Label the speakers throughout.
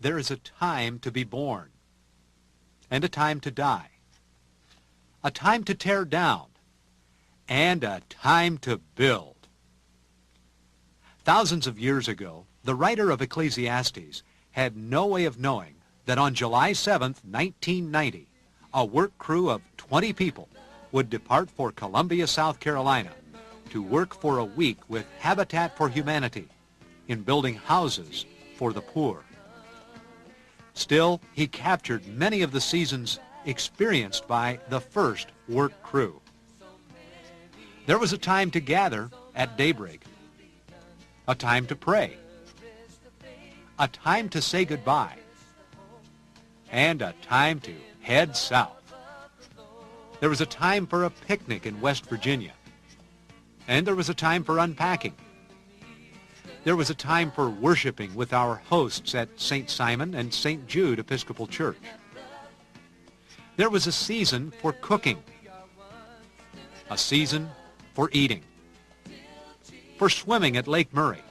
Speaker 1: there is a time to be born and a time to die, a time to tear down and a time to build. Thousands of years ago, the writer of Ecclesiastes had no way of knowing that on July 7th, 1990, a work crew of 20 people would depart for Columbia, South Carolina, to work for a week with Habitat for Humanity in building houses for the poor. Still, he captured many of the seasons experienced by the first work crew. There was a time to gather at daybreak, a time to pray, a time to say goodbye, and a time to head south. There was a time for a picnic in West Virginia, and there was a time for unpacking. There was a time for worshiping with our hosts at St. Simon and St. Jude Episcopal Church. There was a season for cooking, a season for eating, for swimming at Lake Murray,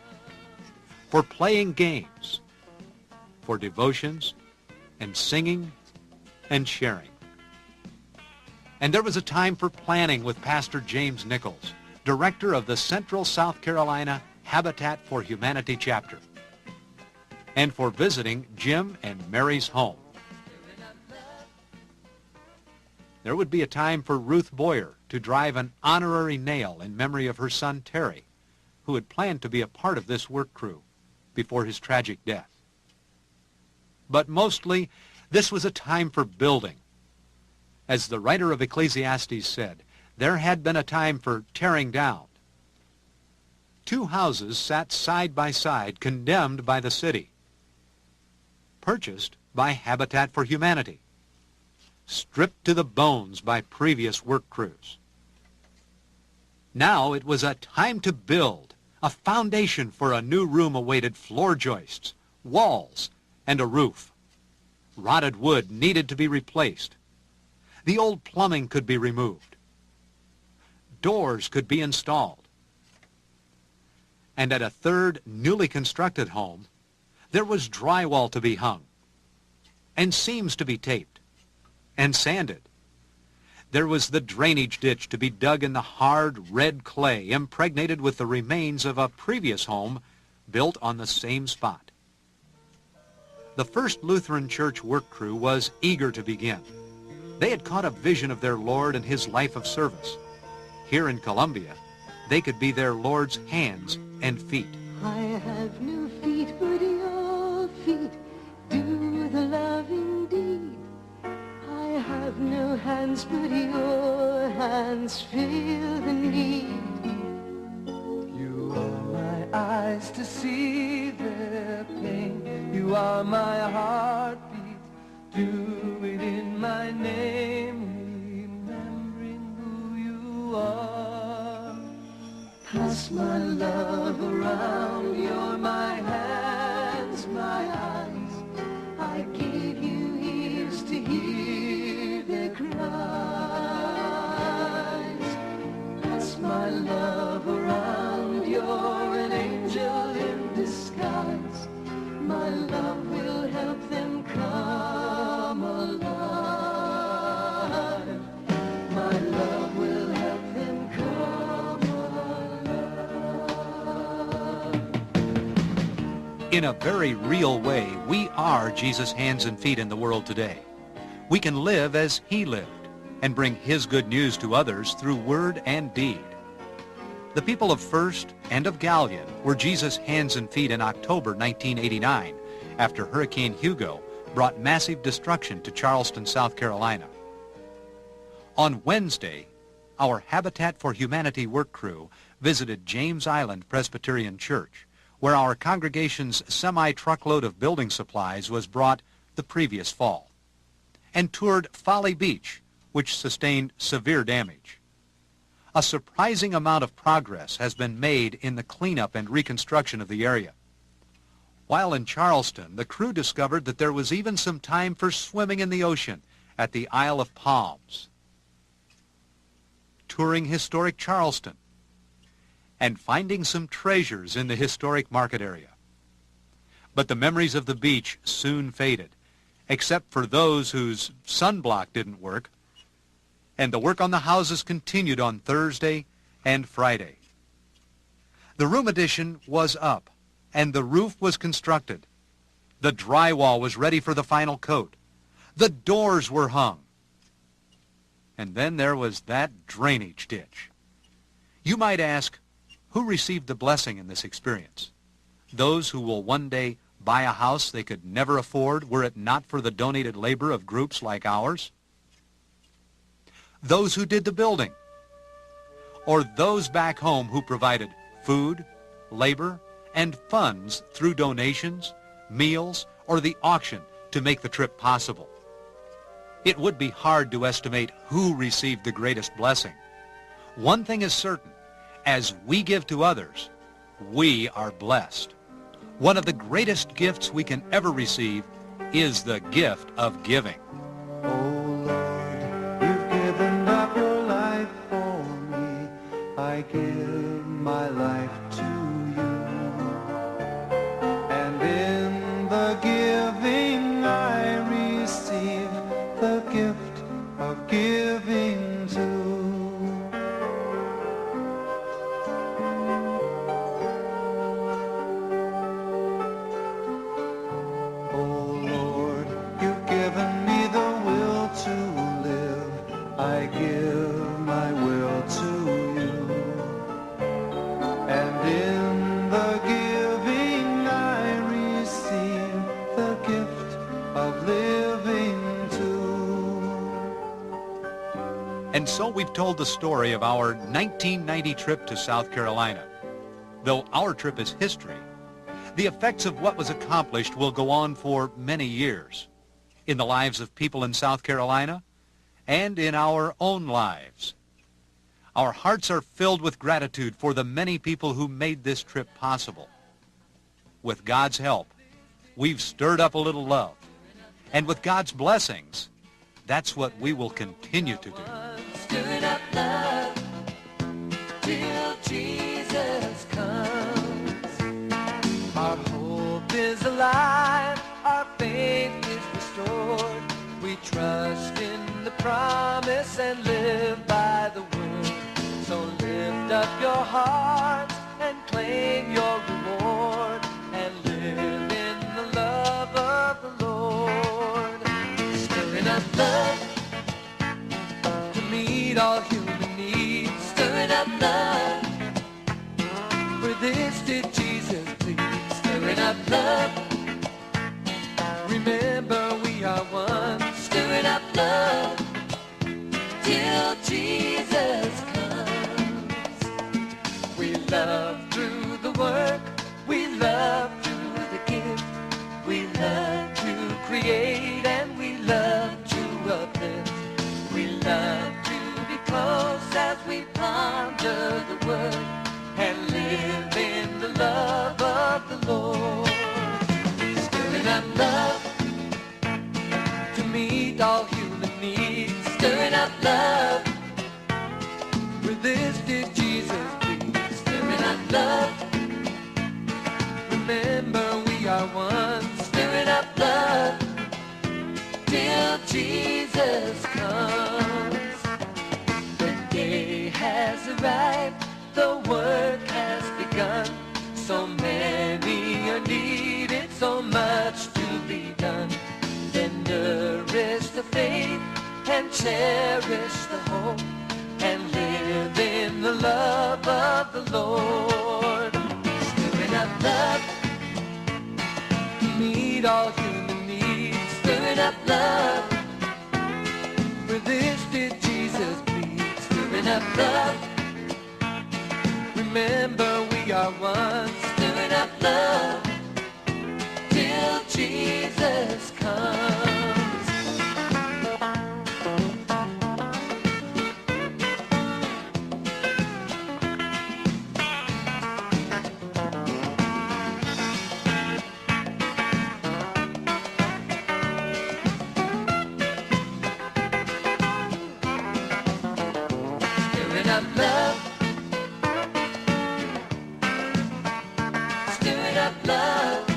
Speaker 1: for playing games, for devotions and singing and sharing. And there was a time for planning with Pastor James Nichols, director of the Central South Carolina Habitat for Humanity chapter, and for visiting Jim and Mary's home. There would be a time for Ruth Boyer to drive an honorary nail in memory of her son Terry, who had planned to be a part of this work crew before his tragic death. But mostly, this was a time for building. As the writer of Ecclesiastes said, there had been a time for tearing down. 2 houses sat side by side, condemned by the city, purchased by Habitat for Humanity, stripped to the bones by previous work crews. Now it was a time to build. A foundation for a new room awaited floor joists, walls, and a roof. Rotted wood needed to be replaced. The old plumbing could be removed. Doors could be installed. And at a third newly constructed home, there was drywall to be hung, and seams to be taped, and sanded. There was the drainage ditch to be dug in the hard red clay impregnated with the remains of a previous home built on the same spot. The First Lutheran Church work crew was eager to begin. They had caught a vision of their Lord and his life of service. Here in Columbia, they could be their Lord's hands and feet.
Speaker 2: I have no feet, but your feet do the loving deed. I have no hands, but your hands feel the need.
Speaker 3: You are my eyes to see their pain. You are my heartbeat. Do it in my name, remembering who you are. Pass my love around. You're my hands, my eyes. I gave you ears to hear their cries. Pass my love around. You're an angel in disguise. My love will help them come alive. My love will help them come alive.
Speaker 1: In a very real way, we are Jesus' hands and feet in the world today. We can live as he lived and bring his good news to others through word and deed. The people of First and of Gallion were Jesus' hands and feet in October 1989 after Hurricane Hugo brought massive destruction to Charleston, South Carolina. On Wednesday, our Habitat for Humanity work crew visited James Island Presbyterian Church, where our congregation's semi-truckload of building supplies was brought the previous fall, and toured Folly Beach, which sustained severe damage. A surprising amount of progress has been made in the cleanup and reconstruction of the area. While in Charleston, the crew discovered that there was even some time for swimming in the ocean at the Isle of Palms, touring historic Charleston, and finding some treasures in the historic market area. But the memories of the beach soon faded, except for those whose sunblock didn't work, and the work on the houses continued on Thursday and Friday. The room addition was up, and the roof was constructed. The drywall was ready for the final coat. The doors were hung. And then there was that drainage ditch. You might ask, who received the blessing in this experience? Those who will one day buy a house they could never afford were it not for the donated labor of groups like ours? Those who did the building? Or those back home who provided food, labor, and funds through donations, meals, or the auction to make the trip possible? It would be hard to estimate who received the greatest blessing. One thing is certain, as we give to others, we are blessed. One of the greatest gifts we can ever receive is the gift of giving.
Speaker 3: Oh Lord, you've given up your life for me. I give my life to you. And in the giving I receive the gift of giving too. Oh Lord, you've given me the will to live. I give my will to you. And in the giving I receive the gift of living too.
Speaker 1: And so we've told the story of our 1990 trip to South Carolina. Though our trip is history, the effects of what was accomplished will go on for many years in the lives of people in South Carolina and in our own lives. Our hearts are filled with gratitude for the many people who made this trip possible. With God's help, we've stirred up a little love. And with God's blessings, that's what we will continue to do.
Speaker 4: Stirring up love till Jesus comes. Our hope is alive, our faith is restored. We trust in the promise and live by the word. So lift up your hearts and claim your reward and live in the love of the Lord. Stirring up love to meet all human needs. Stirring up love, for this did Jesus plead. Stirring up love, remember we are one. Stirring up love till Jesus comes. We love through the work, we love through the gift. We love to create and we love to uplift. We love to be close as we ponder the word and live in the love of the Lord. Stirring up love to meet all human needs. Stirring up love, for this did Jesus plead. Stirring up love, remember we are one. Stirring up love till Jesus comes. The day has arrived, the work has begun. So many are needed, so much to be done. Then nourish the faith and cherish the hope and live in the love of the Lord. Stirring up love to meet all human needs. Stirring up love, for this did Jesus plead. Stirring up love, remember we are one. Stirring up love till Jesus comes. Stirring up love, stirring up love.